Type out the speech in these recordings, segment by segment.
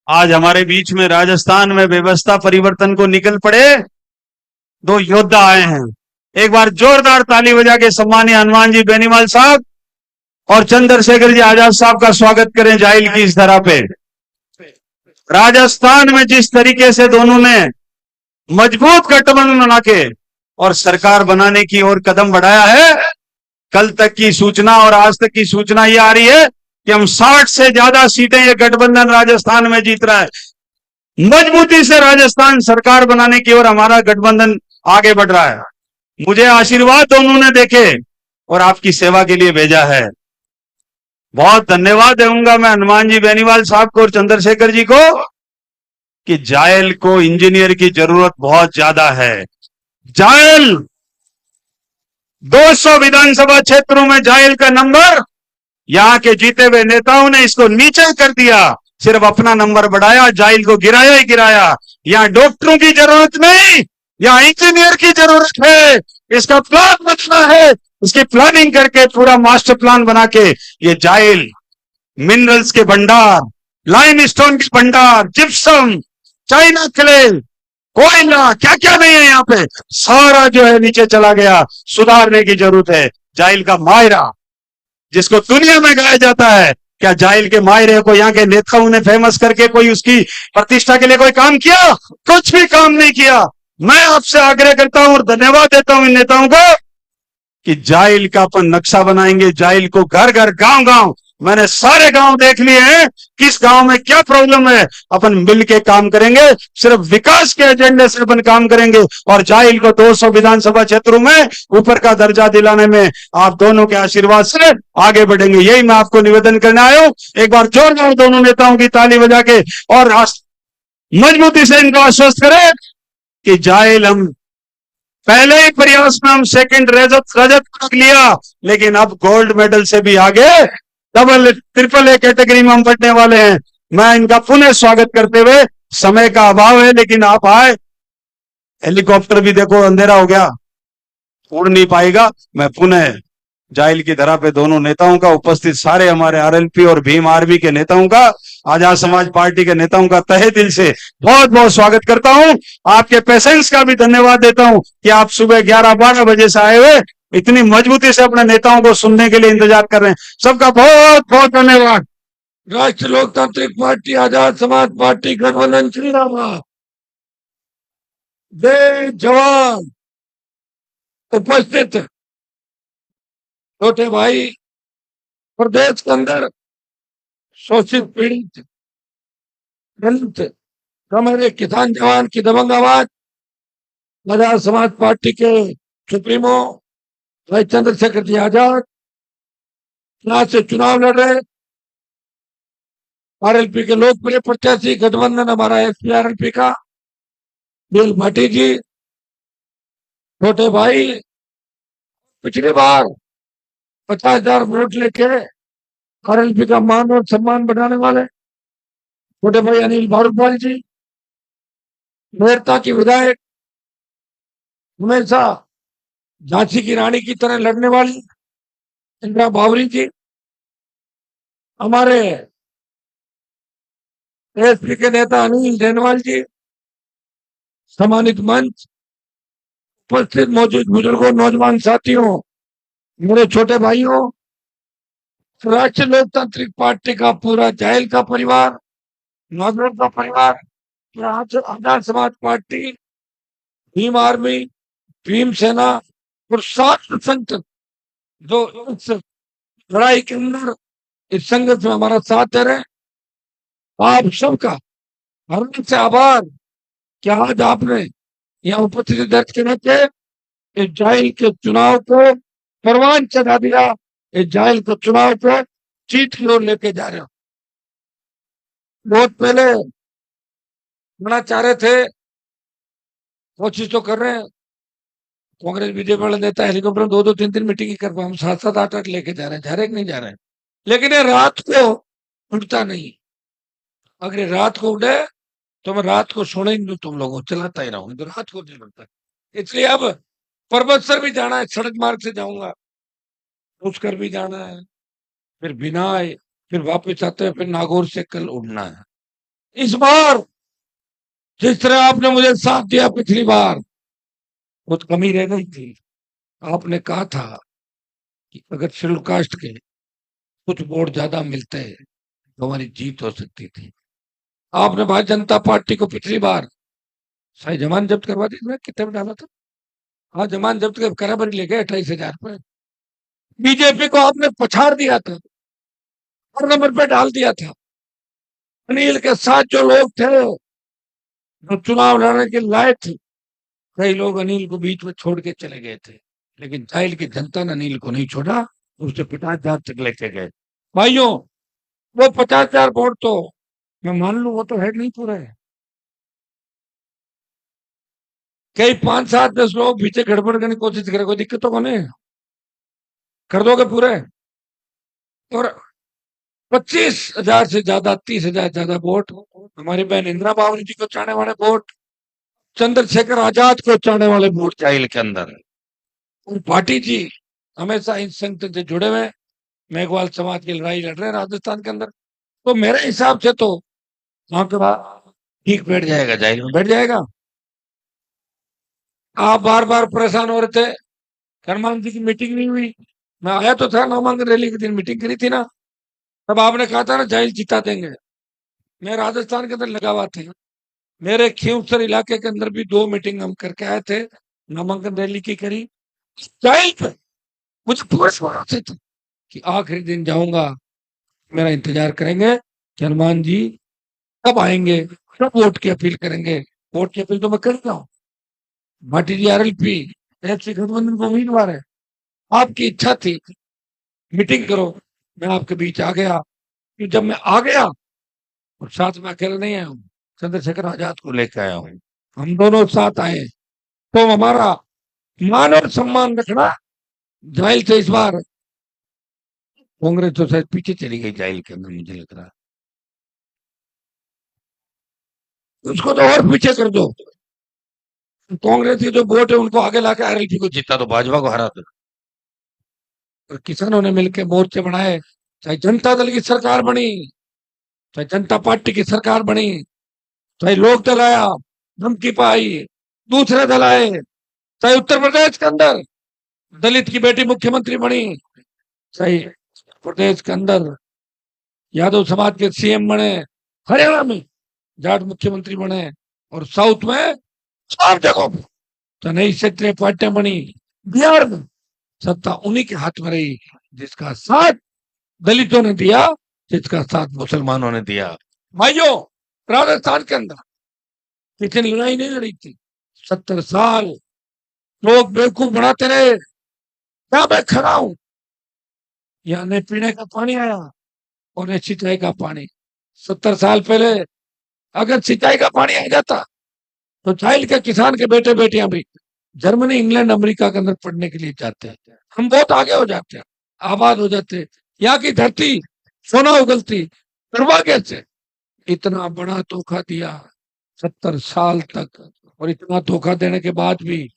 आज हमारे बीच में राजस्थान में व्यवस्था परिवर्तन को निकल पड़े दो योद्धा आए हैं। एक बार जोरदार ताली बजा के सम्मानीय हनुमान जी बेनीवाल साहब और चंद्रशेखर जी आजाद साहब का स्वागत करें जाइल की इस धरा पे। राजस्थान में जिस तरीके से दोनों ने मजबूत गठबंधन बना के और सरकार बनाने की ओर कदम बढ़ाया है, कल तक की सूचना और आज तक की सूचना ये आ रही है कि हम 60 से ज्यादा सीटें ये गठबंधन राजस्थान में जीत रहा है। मजबूती से राजस्थान सरकार बनाने की ओर हमारा गठबंधन आगे बढ़ रहा है। मुझे आशीर्वाद दोनों ने देखे और आपकी सेवा के लिए भेजा है। बहुत धन्यवाद दूंगा मैं हनुमान जी बेनीवाल साहब को और चंद्रशेखर जी को कि जायल को इंजीनियर की जरूरत बहुत ज्यादा है। जायल 200 विधानसभा क्षेत्रों में जायल का नंबर यहां के जीते हुए नेताओं ने इसको नीचे कर दिया, सिर्फ अपना नंबर बढ़ाया, जाइल को गिराया ही गिराया। यहां डॉक्टरों की जरूरत नहीं, यहां इंजीनियर की जरूरत है। इसका प्लान बनना है, उसकी प्लानिंग करके पूरा मास्टर प्लान बना के ये जाइल मिनरल्स के भंडार, लाइमस्टोन के भंडार, जिप्सम, चाइना क्ले, कोयला, क्या क्या नहीं है यहाँ पे, सारा जो है नीचे चला गया। सुधारने की जरूरत है। जाइल का मायरा जिसको दुनिया में गाया जाता है, क्या जाइल के मायरे को यहाँ के नेताओं ने फेमस करके कोई उसकी प्रतिष्ठा के लिए कोई काम किया? कुछ भी काम नहीं किया। मैं आपसे आग्रह करता हूं और धन्यवाद देता हूं इन नेताओं को कि जाइल का अपन नक्शा बनाएंगे। जाइल को घर घर, गांव गांव, मैंने सारे गांव देख लिए हैं, किस गांव में क्या प्रॉब्लम है, अपन मिल के काम करेंगे। सिर्फ विकास के एजेंडे से अपन काम करेंगे और जाइल को 200 विधानसभा क्षेत्रों में ऊपर का दर्जा दिलाने में आप दोनों के आशीर्वाद से आगे बढ़ेंगे। यही मैं आपको निवेदन करने आया हूं। एक बार जोरदार दोनों नेताओं की ताली बजा के और मजबूती से इनको आश्वस्त करें कि जाइल हम पहले ही प्रयास में हम सेकंड रजत पदक लिया, लेकिन अब गोल्ड मेडल से भी आगे डबल ट्रिपल ए कैटेगरी में हम बढ़ने वाले हैं। मैं इनका पुनः स्वागत करते हुए, समय का अभाव है लेकिन आप आए, हेलीकॉप्टर भी देखो अंधेरा हो गया, उड़ नहीं पाएगा। मैं पुनः जाइल की धरा पे दोनों नेताओं का, उपस्थित सारे हमारे आरएलपी और भीम आर्मी के नेताओं का, आजाद समाज पार्टी के नेताओं का तहे दिल से बहुत बहुत स्वागत करता हूं। आपके पेशेंस का भी धन्यवाद देता हूं कि आप सुबह 11-12 बजे से आए हुए इतनी मजबूती से अपने नेताओं को सुनने के लिए इंतजार कर रहे हैं। सबका बहुत बहुत धन्यवाद। राष्ट्रीय लोकतांत्रिक पार्टी, आजाद समाज पार्टी, गठबंधन श्री राम, जय जवान। उपस्थित छोटे भाई, प्रदेश के अंदर शोषित, पीड़ित, दलित, हमारे किसान जवान की दबंग आवाज, आजाद समाज पार्टी के सुप्रीमो भाई चंद्रशेखर जी आजाद यहां से चुनाव लड़ रहे, आरएलपी के लोकप्रिय प्रत्याशी, गठबंधन हमारा एसपी आरएलपी का बेल भाटी जी। छोटे भाई, पिछली बार 50,000 वोट लेके आरएलपी का मान और सम्मान बढ़ाने वाले छोटे भाई अनिल भारद्वाज जी, मेरता की विधायक, हमेशा झांसी की रानी की तरह लड़ने वाली इंदिरा बावरी जी, हमारे एसपी के नेता अनिल जैनवाल जी, सम्मानित मंच, उपस्थित मौजूद बुजुर्गों, नौजवान साथियों, मेरे छोटे भाइयों, राष्ट्रीय लोकतांत्रिक पार्टी का पूरा जाइल का परिवार, नौजवान का परिवार, आजाद समाज पार्टी, भीम आर्मी, भीम सेना और सात संत जो इस लड़ाई के अंदर, इस संघर्ष में हमारा साथ दे रहे, आप सबका हृदय से आभार कि आज आपने यहाँ उपस्थिति दर्ज करके इस जाइल के चुनाव को परवान चढ़ा दिया, इस जाइल के चुनाव को जीत की ओर लेके जा रहे हो। बहुत पहले बना चाह रहे थे, कोशिश तो कर रहे हैं, कांग्रेस बीजेपी वाले नेता हेलीकॉप्टर में 2-2, 3-3 मीटिंग कर पाए, हम 7-7, 8-8 लेके जा रहे हैं, जा रहे कि नहीं जा रहे हैं, लेकिन ये रात को उड़ता नहीं। अगर ये रात को उड़े तो मैं रात को सोने ही नहीं, तुम लोगों चलाता ही रहूंगा, तो रात को नहीं उड़ता। इसलिए अब पर्वतसर भी जाना है, सड़क मार्ग से जाऊंगा, पुष्कर भी जाना है, फिर बिनाय, फिर वापस आते हैं, फिर नागौर से कल उड़ना है। इस बार जिस तरह आपने मुझे साथ दिया पिछली बार, बहुत कमी रह गई थी। आपने कहा था कि अगर शेड्यूल कास्ट के कुछ वोट ज्यादा मिलते तो हमारी जीत हो सकती थी। आपने भारतीय जनता पार्टी को पिछली बार शाही जमानत जब्त करवा दी। मैं कितने में डाला था? हाँ, जमानत जब्त कर बराबर ले गए 28,000 रुपए। बीजेपी को आपने पछाड़ दिया था और नंबर पे डाल दिया था। अनिल के साथ जो लोग थे जो चुनाव लड़ने के लायक थे, कई लोग अनिल को बीच में छोड़ के चले गए थे, लेकिन जाहिल की जनता ने अनिल को नहीं छोड़ा, उससे 50,000 तक लेके गए। भाइयों, वो 50,000 वोट तो मैं मान लू वो तो है नहीं पूरे। कई 5-7-10 लोग पीछे गड़बड़ करने की कोशिश करे, कोई दिक्कत तो नहीं है, कर दोगे पूरे। और 25,000 से ज्यादा 30,000 ज्यादा वोट हमारी बहन इंदिरा बाबरी जी को चाहने वाले वोट, चंद्रशेखर आजाद को चाहने वाले वोट जाहिल के अंदर है। और पार्टी जी हमेशा इस संगठन से जुड़े हुए, मेघवाल समाज की लड़ाई लड़ रहे हैं राजस्थान के अंदर। तो मेरे हिसाब से तो वहां के बाद ठीक बैठ जाएगा, जाहिल में बैठ जाएगा। आप बार बार परेशान हो रहे थे, हनुमान जी की मीटिंग नहीं हुई। मैं आया तो था, नामांकन रैली के दिन मीटिंग करी थी ना, तब आपने कहा था ना जाहिल जिता देंगे। मैं राजस्थान के अंदर लगा हुआ था, मेरे खींवसर इलाके के अंदर भी 2 मीटिंग हम करके आए थे, नामांकन रैली की करी। जाहिल पे मुझे पूरे भरोसे थे कि आखिरी दिन जाऊंगा, मेरा इंतजार करेंगे कि हनुमान जी कब आएंगे, कब वोट की अपील करेंगे। वोट की अपील तो मैं करता हूँ। भाटी जी आरएलपी एफसी गठबंधन को उम्मीदवार है। आपकी इच्छा थी मीटिंग करो, मैं आपके बीच आ गया। कि जब मैं आ गया और साथ में अकेले नहीं आया हूँ, चंद्रशेखर आजाद को लेकर आया हूँ, हम दोनों साथ आए। तो हमारा मान और सम्मान रखना। जाहिल से इस बार कांग्रेस तो शायद पीछे चली गई जाहिल के अंदर, मुझे लग रहा है। उसको तो और पीछे कर दो। कांग्रेस के जो वोट है उनको आगे लाके आरएलपी को जीता दो, भाजपा को हरा दो। और किसानों ने मिलकर मोर्चे बनाए, चाहे जनता दल की सरकार बनी, चाहे जनता पार्टी की सरकार बनी, चाहे लोक दल आया, धमकी पाई, दूसरे दल आए, चाहे उत्तर प्रदेश के अंदर दलित की बेटी मुख्यमंत्री बनी, चाहे प्रदेश के अंदर यादव समाज के सीएम बने, हरियाणा में जाट मुख्यमंत्री बने, और साउथ में सब जगहों पर तो नई क्षेत्रीय पार्टियां बनी। बिहार में सत्ता उन्हीं के हाथ में रही जिसका साथ दलितों ने दिया, जिसका साथ मुसलमानों ने दिया। भाइयों, राजस्थान के अंदर किसी ने लड़ाई नहीं लड़ी थी। 70 साल लोग बेवकूफ बनाते रहे। क्या मैं खड़ा हूं, यहाँ न पीने का पानी आया और न सिंचाई का पानी। 70 साल पहले अगर सिंचाई का पानी आ जाता तो जाहिल के किसान के बेटे बेटियां भी जर्मनी, इंग्लैंड, अमेरिका के अंदर पढ़ने के लिए जाते हैं। हम बहुत आगे हो जाते हैं, आबाद हो जाते। यहाँ की धरती सोना उगलती। दुर्भाग्य से इतना बड़ा धोखा दिया 70 साल तक, और इतना धोखा देने के बाद भी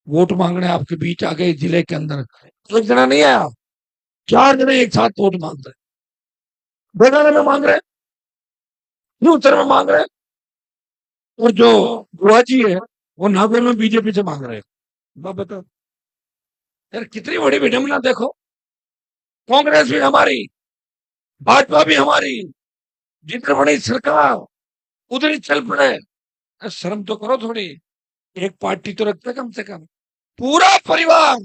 वोट मांगने आपके बीच आ गए जिले के अंदर। एक जना नहीं आया, 4 जने एक साथ वोट मांग रहे, बेगाने में मांग रहे, उत्तर में मांग रहे, और जो बुआजी है वो नागौर में बीजेपी से मांग रहे। बाप बताओ यार, कितनी बड़ी विडंबना। देखो, कांग्रेस भी हमारी, भाजपा भी हमारी, जितनी बड़ी सरकार उधर ही चल पड़े। शर्म तो करो थोड़ी, एक पार्टी तो रखते कम से कम। पूरा परिवार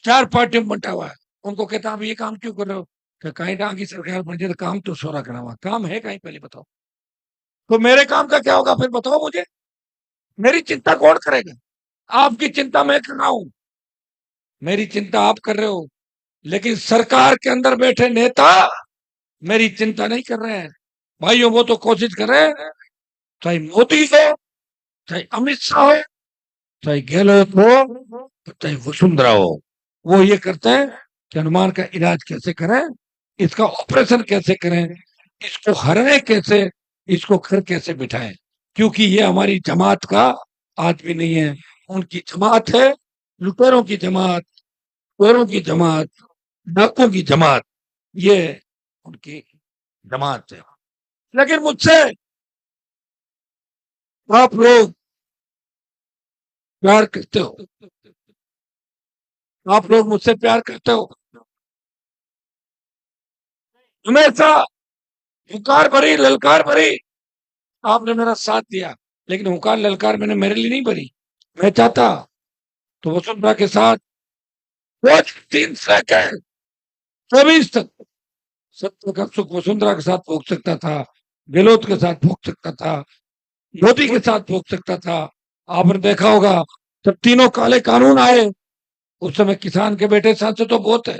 4 पार्टियों में बंटा हुआ है। उनको कहता आप ये काम क्यों कर रहे हो, कि कहीं कहाँ की सरकार बन जाए तो काम तो सोरा करा हुआ, काम है कहीं, पहले बताओ। तो मेरे काम का क्या होगा फिर बताओ मुझे, मेरी चिंता कौन करेगा? आपकी चिंता मैं कर रहा हूं, मेरी चिंता आप कर रहे हो, लेकिन सरकार के अंदर बैठे नेता मेरी चिंता नहीं कर रहे हैं। भाइयों, वो तो कोशिश कर रहे हैं, चाहे मोदी हो, चाहे अमित शाह हो, चाहे गहलोत हो, चाहे वसुंधरा हो, वो ये करते हैं कि हनुमान का इलाज कैसे करें, इसका ऑपरेशन कैसे करें, इसको हराए कैसे, इसको घर कैसे बिठाएं। क्योंकि ये हमारी जमात का आदमी नहीं है, उनकी जमात है, लुटेरों की जमात, चोरों की जमात, डाकुओं की जमात, ये उनकी जमात है। लेकिन मुझसे आप लोग प्यार करते हो, आप लोग मुझसे प्यार करते हो। हमेशा हुंकार भरी, ललकार भरी आपने मेरा साथ दिया, लेकिन हुंकार ललकार मैंने मेरे लिए नहीं भरी। मैं चाहता तो वसुंधरा के साथ वो 3 सेकंड 24 तक सत्य का सुख वसुंधरा के साथ भोग सकता था, गहलोत के साथ भोग सकता था, मोदी के साथ भोग सकता था। आपने देखा होगा जब तीनों काले कानून आए, उस समय किसान के बेटे सांसद तो बहुत है,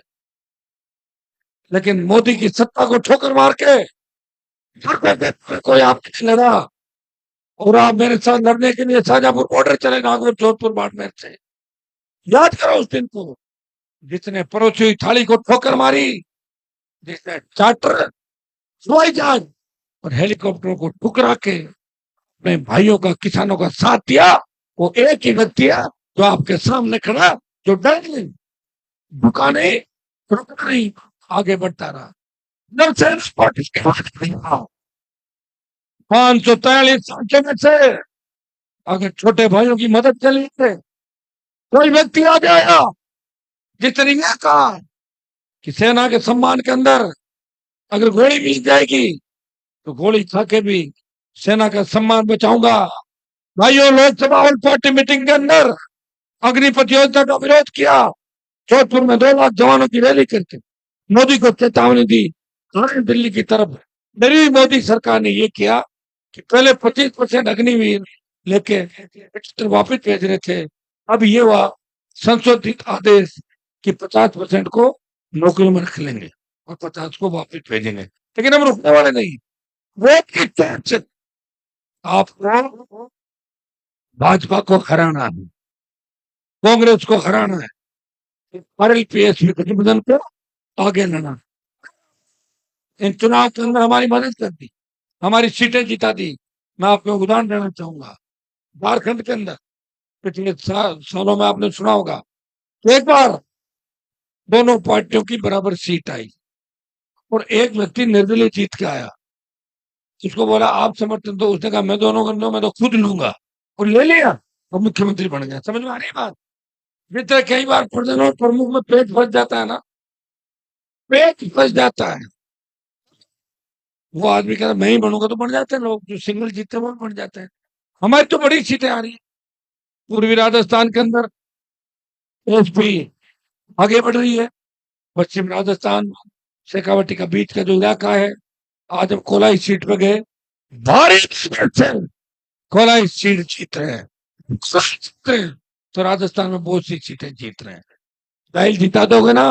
लेकिन मोदी की सत्ता को ठोकर मार के कोई आपके लड़ा, और आप मेरे साथ लड़ने के लिए शाहजहांपुर बॉर्डर चले, नागौर, जोधपुर, बाड़मेर से। याद करो उस दिन को, जिसने परोसी हुई थाली को ठोकर मारी, जिसने चार्टर, हवाई जहाज और हेलीकॉप्टर को ठुकरा के अपने भाइयों का, किसानों का साथ दिया, वो एक ही व्यक्ति है जो आपके सामने खड़ा, जो डर नहीं, झुका नहीं, रुका नहीं, आगे बढ़ता रहा। 543 साल में से अगर छोटे भाइयों की मदद के लिए कोई व्यक्ति आ जाएगा जिसने यह कहा कि सेना के सम्मान के अंदर अगर गोली मिल जाएगी तो गोली खा के भी सेना का सम्मान बचाऊंगा। भाइयों, लोकसभा और पार्टी मीटिंग के अंदर अग्निपथ योजना का विरोध किया, जोधपुर में 2 लाख जवानों की रैली करके मोदी को चेतावनी दी, दिल्ली की तरफ। मेरी मोदी सरकार ने यह किया कि पहले 25% अग्निवीर लेके वापिस भेज रहे थे, अब ये हुआ संशोधित आदेश कि 50% को नौकरी में रख लेंगे और 50 को वापिस भेजेंगे। लेकिन हम रुकने वाले नहीं। वो आपको भाजपा को हराना है, कांग्रेस को हराना है, आरएलपीएस गठबंधन को आगे लाना। इन चुनाव के अंदर हमारी मदद कर दी, हमारी सीटें जिता दी। मैं आपको उदाहरण देना चाहूंगा, झारखंड के अंदर पिछले सालों में आपने सुना होगा, एक बार दोनों पार्टियों की बराबर सीट आई और एक व्यक्ति निर्दलीय जीत के आया। उसको बोला आप समर्थन दो, उसने कहा मैं दोनों कर लूं, मैं तो खुद लूंगा, और ले लिया और मुख्यमंत्री बन गया। समझ में आ रही बात? जितने कई बार प्रधान और प्रमुख में पेट फंस जाता है ना, पेट फंस जाता है, वो आदमी कहता मैं ही बनूंगा, तो बन जाते हैं लोग, जो सिंगल जीतते हैं वो बन जाते हैं। हमारी तो बड़ी सीटें आ रही है। पूर्वी राजस्थान के अंदर एसपी आगे बढ़ रही है, पश्चिम राजस्थान शेखावटी का बीच का जो इलाका है, आज हम कोलाई सीट पे गए, भारी से कोलाई सीट जीत रहे हैं, तो राजस्थान में बहुत सी सीटें जीत रहे हैं। दाइल जिता दोगे ना?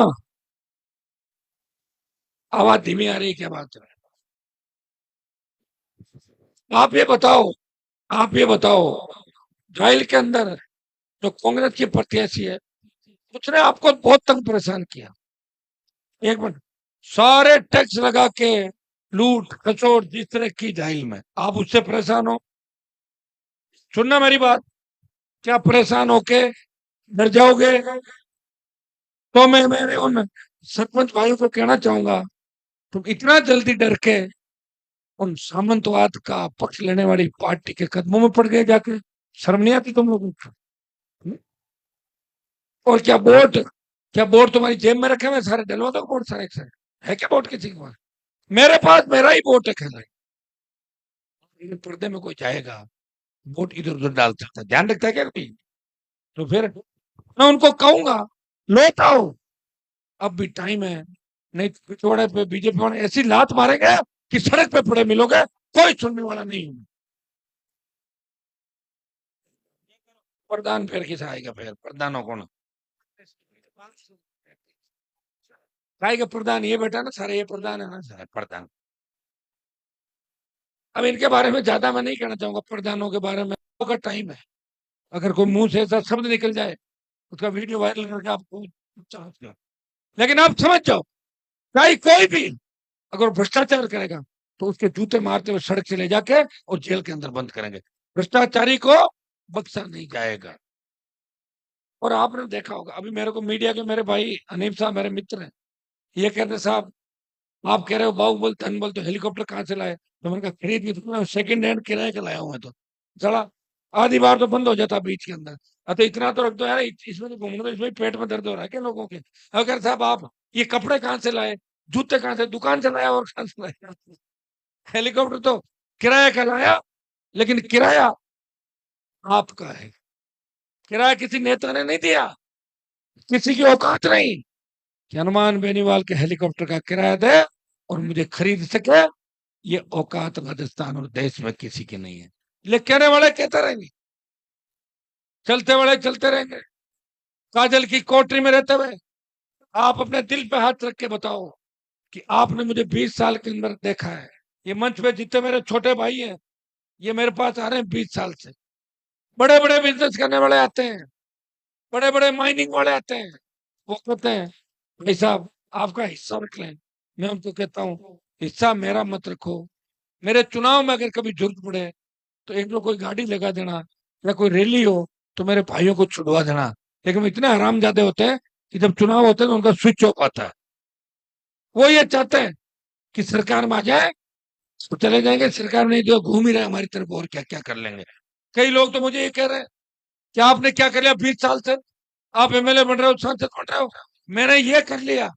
आवाज धीमी आ रही है, क्या बात है? आप ये बताओ, आप ये बताओ, जाइल के अंदर जो कांग्रेस की प्रत्याशी है, उसने आपको बहुत तंग परेशान किया। एक मिनट, सारे टैक्स लगा के लूट खचोट जिस तरह की जाइल में, आप उससे परेशान हो? सुनना मेरी बात, क्या परेशान होके डर जाओगे? तो मैं मेरे उन सरपंच भाइयों को कहना चाहूंगा, तुम इतना जल्दी डर के उन सामंतवाद का पक्ष लेने वाली पार्टी के कदमों में पड़ गए जाके? शर्म नहीं आती तुम लोगों को? और क्या वोट तुम्हारी जेब में रखे हुए सारे? डलवा दो वोट सारे, है क्या वोट किसी के पास? मेरे पास मेरा ही वोट है, पर्दे में कोई जाएगा वोट इधर उधर डाल सकता है, ध्यान रखता है क्या कोई? तो फिर मैं उनको कहूंगा लौट आओ, अब भी टाइम है, नहीं तो पिछवाड़े पे बीजेपी वाले ऐसी लात मारेंगे कि सड़क पे पड़े मिलोगे, कोई सुनने वाला नहीं। प्रधान फिर किस आएगा? फिर प्रधानों कौन आएगा? प्रधान ये बेटा ना, सारे ये प्रधान है ना, सारे प्रधान। अब इनके बारे में ज्यादा मैं नहीं कहना चाहूंगा, प्रधानों के बारे में का टाइम है। अगर कोई मुंह से ऐसा शब्द निकल जाए, उसका वीडियो वायरल करके आपको, लेकिन आप समझ जाओ, चाहे कोई भी अगर भ्रष्टाचार करेगा तो उसके जूते मारते हुए सड़क से ले जाके और जेल के अंदर बंद करेंगे। भ्रष्टाचारी को बख्शा नहीं जाएगा। और आपने देखा होगा, अभी मेरे को मीडिया के मेरे भाई अनीब साहब मेरे मित्र हैं, ये कहते साहब आप कह रहे हो बाहुबल धनबल, तो हेलीकॉप्टर कहाँ से लाए? तो मैंने कहा खरीद के तो सेकंड हैंड किराए का लाया हूं मैं तो। चला आधी बार तो बंद हो जाता बीच के अंदर। तो इतना तो रख दो यार, इसमें तो घूमने में इसमें पेट में दर्द हो रहा है क्या लोगों के? अगर साहब आप ये कपड़े कहाँ से लाए, जूते कहाँ से, दुकान से लाया और कहाँ से लाया? हेलीकॉप्टर तो किराया का लाया, लेकिन किराया आपका है। किराया किसी नेता ने नहीं दिया, किसी की औकात नहीं कि हनुमान बेनीवाल के हेलीकॉप्टर का किराया दे और मुझे खरीद सके। ये औकात राजस्थान और देश में किसी की नहीं है। लेकिन कहने वाले कहते रहेंगे, चलते वाले चलते रहेंगे। काजल की कोठरी में रहते हुए आप अपने दिल पे हाथ रख के बताओ कि आपने मुझे 20 साल के अंदर देखा है। ये मंच पे जितने मेरे छोटे भाई हैं, ये मेरे पास आ रहे हैं 20 साल से। बड़े बड़े बिजनेस करने वाले आते हैं, बड़े बड़े माइनिंग वाले आते हैं। वो कहते हैं भाई साहब आपका हिस्सा रख लें। मैं उनको कहता हूँ हिस्सा मेरा मत रखो। मेरे चुनाव में अगर कभी जरूरत पड़े तो एक लोग कोई गाड़ी लगा देना, या कोई रैली हो तो मेरे भाइयों को छुड़वा देना। लेकिन वो इतने हरामजादे होते हैं कि जब चुनाव होते हैं तो उनका स्विच ऑफ आता है। वो ये चाहते हैं कि सरकार में आ जाए तो चले जाएंगे, सरकार नहीं तो घूम ही रहे हमारी तरफ, और क्या क्या कर लेंगे। कई लोग तो मुझे ये कह रहे हैं कि आपने क्या कर लिया 20 साल से, आप एमएलए बन रहे हो, सांसद बन रहे हो। मैंने ये कर लिया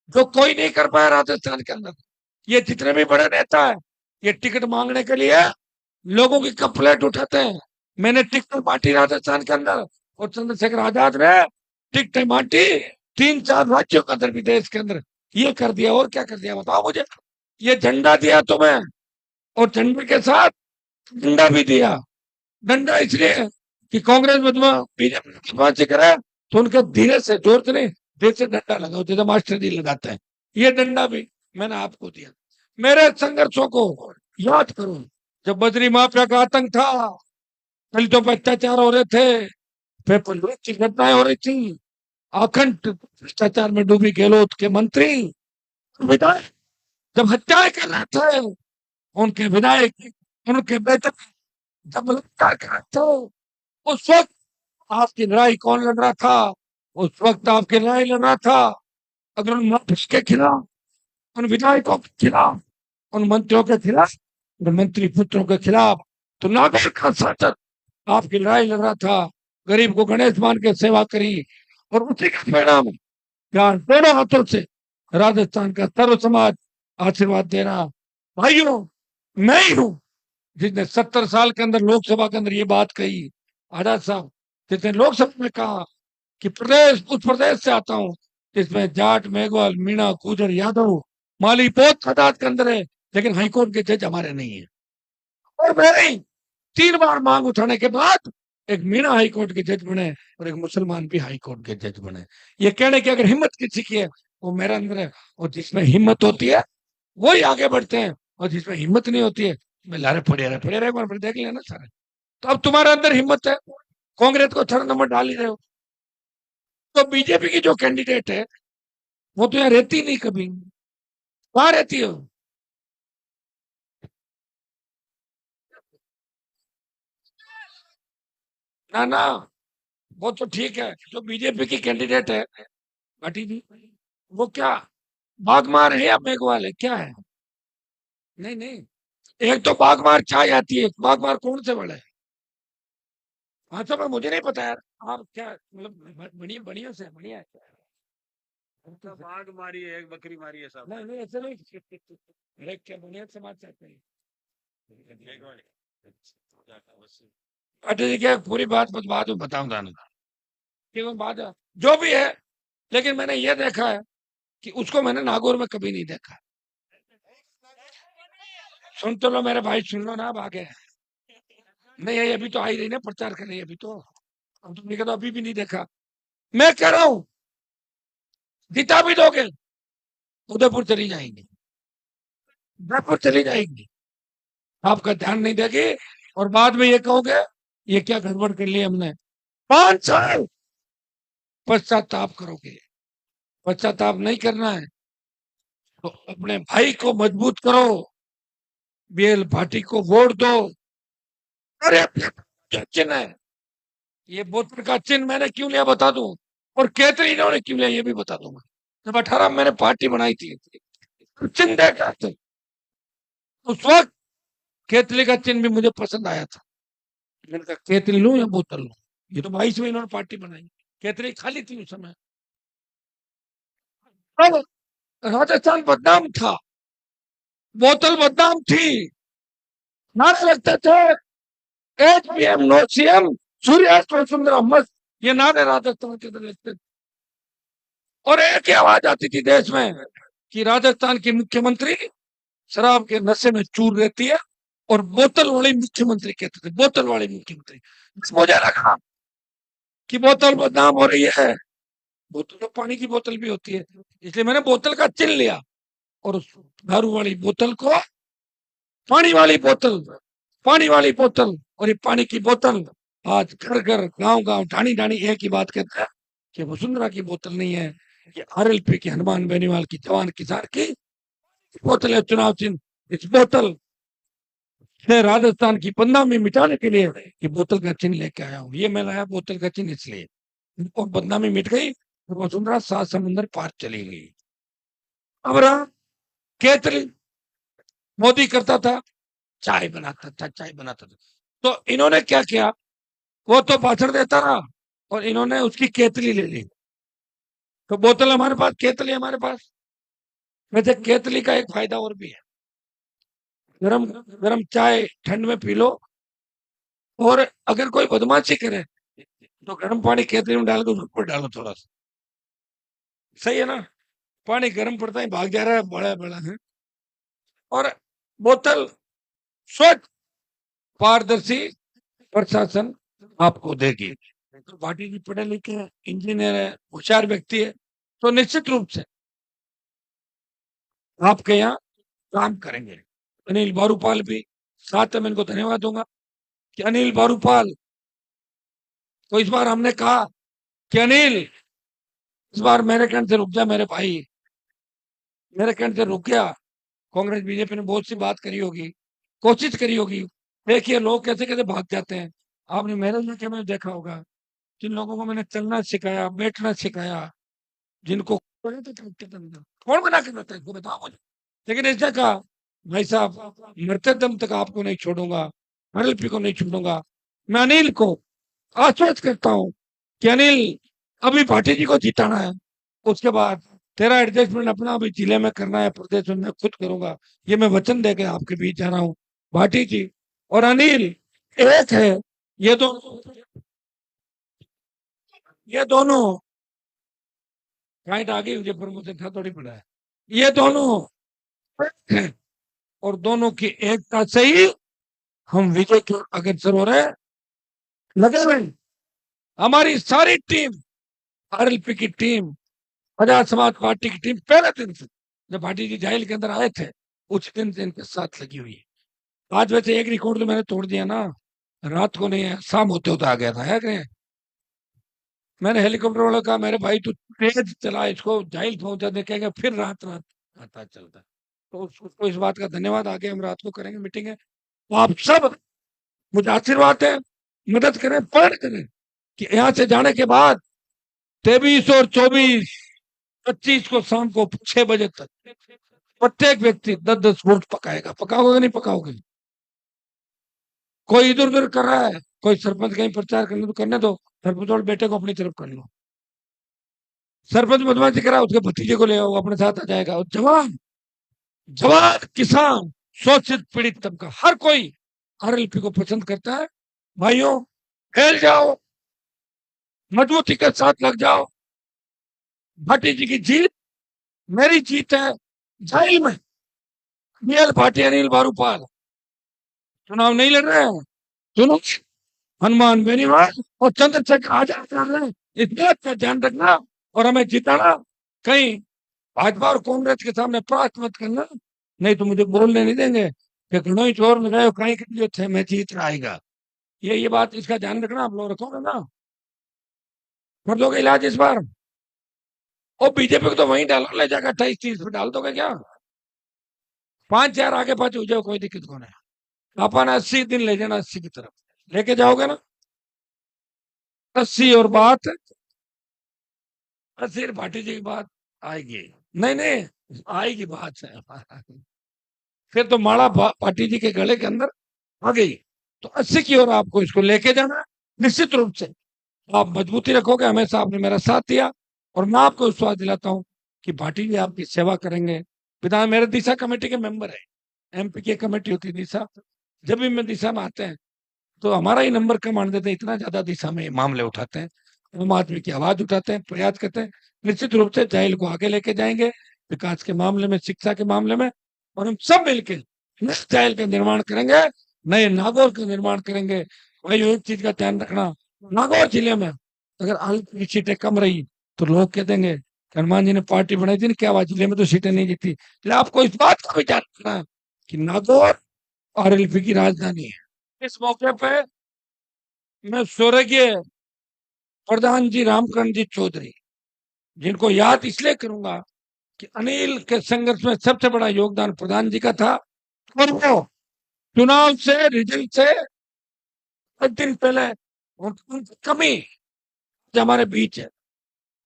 जो कोई नहीं कर पाया राजस्थान के अंदर। ये जितने भी बड़े नेता है, ये टिकट मांगने के लिए लोगों की कंप्लेंट उठाते हैं। मैंने टिकट बांटी राजस्थान के अंदर, और चंद्रशेखर आजाद ने टिकट बांटी 3-4 राज्यों के अंदर, विदेश के अंदर। ये कर दिया, और क्या कर दिया बताओ मुझे? ये झंडा दिया तुम्हें, और झंडे के साथ डंडा भी दिया। डंडा इसलिए कि कांग्रेस में तुम्हें बीजेपी करे तो उनके धीरे से, जोर से नहीं, धीरे से डंडा लगाओ, जैसे मास्टर जी लगाते हैं। ये डंडा भी मैंने आपको दिया। मेरे संघर्षों को याद करो। जब बजरी माफिया का आतंक था, दलितों पर अत्याचार हो रहे थे, पेपर लीक की घटनाएं हो रही थी, अखंड भ्रष्टाचार में डूबी गहलोत के मंत्री विधायक जब हत्याएं कर रहे थे, उनके विधायक, उनके बेटे जब बलात्कार कर रहे थे, उस वक्त आपकी लड़ाई कौन लड़ रहा था? उस वक्त आपकी लड़ाई लड़ रहा था अगर उन माफिया के खिलाफ, उन विधायकों के खिलाफ, उन मंत्रियों के खिलाफ, उन मंत्री पुत्रों के खिलाफ। तो नागौर का सांसद आपकी लड़ाई लड़ रहा था, गरीब को गणेश मान के सेवा करी, और उसी का परिणाम यहाँ दोनों हाथों से राजस्थान का सर्व समाज आशीर्वाद दे रहा। भाइयों, मैं ही हूं जिसने 70 साल के अंदर लोकसभा के अंदर ये बात कही। आजाद साहब जिसने लोकसभा में कहा कि प्रदेश, उस प्रदेश से आता हूं जिसमें जाट, मेघवाल, मीणा, गुजर, यादव, माली बहुत तादाद के अंदर है, लेकिन हाईकोर्ट के जज हमारे नहीं है। और मेरे 3 बार मांग उठाने के बाद एक मीणा हाईकोर्ट के जज बने और एक मुसलमान भी हाईकोर्ट के जज बने। ये कहने की अगर हिम्मत किसी की है, वो मेरे अंदर है। और जिसमें हिम्मत होती है वही आगे बढ़ते हैं, और जिसमें हिम्मत नहीं होती है मैं लारे पड़े रहे, एक बार फिर देख लेना सारे। तो अब तुम्हारे अंदर हिम्मत है, कांग्रेस को 6 नंबर डाल ही रहे हो। तो बीजेपी की जो कैंडिडेट है वो तो यहाँ रहती नहीं कभी। कहाँ रहती हो? ना ना, वो तो ठीक है, जो बीजेपी की कैंडिडेट है पार्टी जी, वो क्या बागमार है या मेघवाल है, क्या है? नहीं नहीं, एक तो बागमार चाय आती है, बागमार कौन से वाला है? हाँ तो मैं, मुझे नहीं पता यार। आप क्या मतलब, बढ़िया बढ़िया से बढ़िया है। तो बाघ मारी है, एक बकरी मारी है साहब। नहीं नहीं, ऐसे नहीं, अरे क्या बढ़िया समाज चाहते हैं। अच्छा जी, क्या पूरी बात बाद में बताऊंगा ना, क्यों बात है जो भी है। लेकिन मैंने ये देखा है कि उसको मैंने नागौर में कभी नहीं देखा। सुन तो लो मेरे भाई, सुन लो ना, अब आगे नहीं है, अभी तो आई रही ना प्रचार कर रही है, अभी तो, अब तुमने तो अभी भी नहीं देखा। मैं कह रहा हूं जिता भी दोगे उदयपुर चली जाएंगी, उदयपुर चली जाएंगी, आपका ध्यान नहीं देगी। और बाद में ये कहोगे ये क्या गड़बड़ कर ली हमने। 5 साल पश्चाताप करोगे। पश्चाताप नहीं करना है तो अपने भाई को मजबूत करो, बीएल भाटी को वोट दो। अरे क्या चिन्ह है, ये बोतल का चिन्ह मैंने क्यों लिया बता दूं, और कहते इन्होंने क्यों लिया ये भी बता दूंगा। जब 18 में मैंने पार्टी बनाई थी, चिन्ह देखा था। उस वक्त केतली का चिन्ह भी मुझे पसंद आया था। मैंने कहा केतली लूं या बोतल लूं? ये तो 22 में इन्होंने पार्टी बनाई, केतली खाली थी उस समय। अब राजस्थान बदनाम था, बोतल बदनाम थी, नारे लगते थे H P M no CM, सूर्यास्त वसुंधरा मस्त, ये नारे राजस्थान के अंदर लगते थे। और एक ही आवाज आती थी देश में कि राजस्थान की मुख्यमंत्री शराब के नशे में चूर रहती है, और बोतल वाली मुख्यमंत्री कहते थे, बोतल वाली मुख्यमंत्री। मुझे लगा कि बोतल बदनाम हो रही है, बोतल तो पानी की बोतल भी होती है, इसलिए मैंने बोतल का चिन्ह लिया और उस दारू वाली बोतल को पानी वाली बोतल, पानी वाली बोतल। और ये पानी की बोतल आज घर घर गांव गांव ढाणी ढाणी एक ही बात कहता है कि वसुंधरा की बोतल नहीं है, ये आरएलपी की हनुमान बेनीवाल की जवान किसान की बोतल है, चुनाव चिन्ह। इस बोतल से राजस्थान की बदनामी मिटाने के लिए ये बोतल का चिन्ह लेके आया हूं। ये मैं लाया बोतल का चिन्ह इसलिए, और बदनामी मिट गई तो वसुंधरा 7 समुंदर पार चली गई। अब रहा केतली, मोदी करता था चाय बनाता था, चाय बनाता था, तो इन्होंने क्या किया, वो तो भाषण देता रहा और इन्होंने उसकी केतली ले ली। तो बोतल हमारे पास, केतली हमारे पास। वैसे केतली का एक फायदा और भी है, गरम गरम चाय ठंड में पी लो, और अगर कोई बदमाशी करे तो गर्म पानी केतली में डाल के उसके ऊपर डालो थोड़ा सा, सही है ना? पानी गर्म पड़ता है, भाग जा रहा है, बड़ा बड़ा है। और बोतल स्वच्छ पारदर्शी प्रशासन आपको देगी। तो पार्टी जी पढ़े लिखे हैं, इंजीनियर है, होशियार व्यक्ति है, तो निश्चित रूप से आपके यहाँ काम करेंगे। अनिल बारूपाल भी साथ में, मैं इनको धन्यवाद दूंगा कि अनिल बारूपाल, तो इस बार हमने कहा कि अनिल इस बार मेरे कहने से रुक जा मेरे भाई, मेरे कहने से रुक गया। कांग्रेस बीजेपी ने बहुत सी बात करी होगी, कोशिश करी होगी, देखिए लोग कैसे कैसे भाग जाते हैं। आपने मेरे इलाके में देखा होगा, जिन लोगों को मैंने चलना सिखाया, बैठना सिखाया, जिनको कौन बना के रहता है इसको बताओ मुझे। लेकिन इसने कहा भाई साहब मरते दम तक आपको नहीं छोड़ूंगा, आरएलपी को नहीं छोड़ूंगा। मैं अनिल को आश्वस्त करता हूं कि अनिल अभी भाटी जी को जिताना है, उसके बाद तेरा एडजस्टमेंट अपना अभी जिले में करना है, प्रदेश में मैं खुद करूंगा। ये मैं वचन देकर आपके बीच जा रहा हूँ। भाटी जी और अनिल एक है, ये दोनों राइट आगे मुझे प्रमोशन था थोड़ी पड़ा है, ये दोनों हैं, और दोनों की एकता से ही हम विजय की ओर अग्रसर हो रहे हैं। लगे हुए हमारी सारी टीम, आरएलपी की टीम, आजाद समाज पार्टी की टीम पहले दिन से, जब भाटी जी जेल के अंदर आए थे उस दिन से इनके साथ लगी हुई है। आज वैसे एक रिकॉर्ड तो मैंने तोड़ दिया ना, रात को नहीं है, शाम होते होते आ गया था, है कि? मैंने हेलीकॉप्टर वाला कहा मेरे भाई तू तेज चला इसको, जेल पहुंचा दे, कहेंगे फिर रात रात आता चलता। तो उसको इस बात का धन्यवाद, आगे हम रात को करेंगे मीटिंग है। तो आप सब मुझे आशीर्वाद है, मदद करें, प्रण करें कि यहाँ से जाने के बाद 23 और 24 25 को शाम को 6 बजे तक प्रत्येक व्यक्ति 10-10 वोट पकाएगा। पकाओगे नहीं पकाओगे? कोई इधर उधर कर रहा है, कोई सरपंच कहीं प्रचार करने तो करने दो, सरपंच और बेटे को अपनी तरफ कर लो। सरपंच बदमाशी करा उसके भतीजे को ले आओ, अपने साथ आ जाएगा। और जवान जवान किसान शोषित पीड़ित तबका हर कोई आरएलपी को पसंद करता है। भाइयों फैल जाओ, मजबूती के साथ लग जाओ। भाटी जी की जीत मेरी जीत है। जेल में बीएल भाटी, अनिल बारूपाल चुनाव नहीं लड़ रहे हैं, चुनाव हनुमान बेनीवाल और चंद्रशेखर आजाद लड़ रहे हैं। इस बात का ध्यान रखना और हमें जिताना। कहीं भाजपा और कांग्रेस के सामने प्राप्त मत करना, नहीं तो मुझे बोलने नहीं देंगे कि घणों चोर लगाए कहीं के लिए थे, मैं जीत आएगा। ये बात, इसका ध्यान रखना। आप लोग रखोगे ना? कर लोगे इलाज इस बार? और बीजेपी को तो वहीं डालो, ले जाकर 28-30 पे डाल दोगे क्या? 5-4 आगे पाछे हो जाओ, कोई दिक्कत कौन है। अपन 80 दिन ले जाना, 80 की तरफ लेके जाओगे ना? 80 और बात 80 भाटी जी की बात आएगी। नहीं नहीं आएगी बात है। फिर तो माला पाटिल जी के गले के अंदर आ गई। तो 80 की ओर आपको इसको लेके जाना है। निश्चित रूप से आप मजबूती रखोगे, हमेशा आपने मेरा साथ दिया, और मैं आपको विश्वास दिलाता हूं कि पाटिल जी आपकी सेवा करेंगे। विधान मेरे दिशा कमेटी के मेंबर है, एमपी की कमेटी होती है दिशा। जब भी मैं दिशा में आते हैं तो हमारा ही नंबर कम आने देते हैं, इतना ज्यादा दिशा में ये मामले उठाते हैं, आम आदमी की आवाज उठाते हैं, प्रयास करते हैं। निश्चित रूप से जाइल को आगे लेके जाएंगे, विकास के मामले में, शिक्षा के मामले में, और हम सब मिलकर नए जाइल का निर्माण करेंगे, नए नागौर का निर्माण करेंगे। भाई एक चीज का ध्यान रखना, नागौर जिले में अगर आलू की सीटें कम रही तो लोग कह देंगे कि हनुमान जी ने पार्टी बनाई थी, क्या हुआ जिले में तो सीटें नहीं जीती। इसलिए आपको इस बात का भी ध्यान रखना है कि नागौर आरएलपी की राजधानी है। इस मौके पे मैं स्वर्गीय प्रधान जी रामकरण जी चौधरी, जिनको याद इसलिए करूंगा कि अनिल के संघर्ष में सबसे बड़ा योगदान प्रधान जी का था, और वो चुनाव से, रिजल्ट से 1 दिन पहले उनकी कमी जो हमारे बीच है,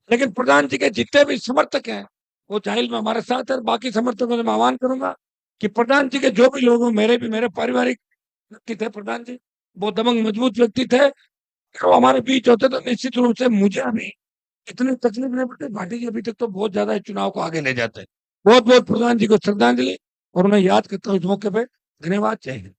लेकिन प्रधान जी के जितने भी समर्थक हैं वो जाहिल में हमारे साथ है। बाकी समर्थकों से मैं आह्वान करूंगा कि प्रधान जी के जो भी लोग हों, मेरे पारिवारिक व्यक्ति थे प्रधान जी, वो दबंग मजबूत व्यक्ति थे, वो हमारे बीच होते तो निश्चित रूप से मुझे अभी इतनी तकलीफ नहीं पड़ती। भाटी जी अभी तक तो बहुत ज्यादा इस चुनाव को आगे ले जाते हैं। बहुत बहुत प्रधान जी को श्रद्धांजलि, और उन्हें याद करता हूँ इस मौके पे। धन्यवाद। जय हिंद।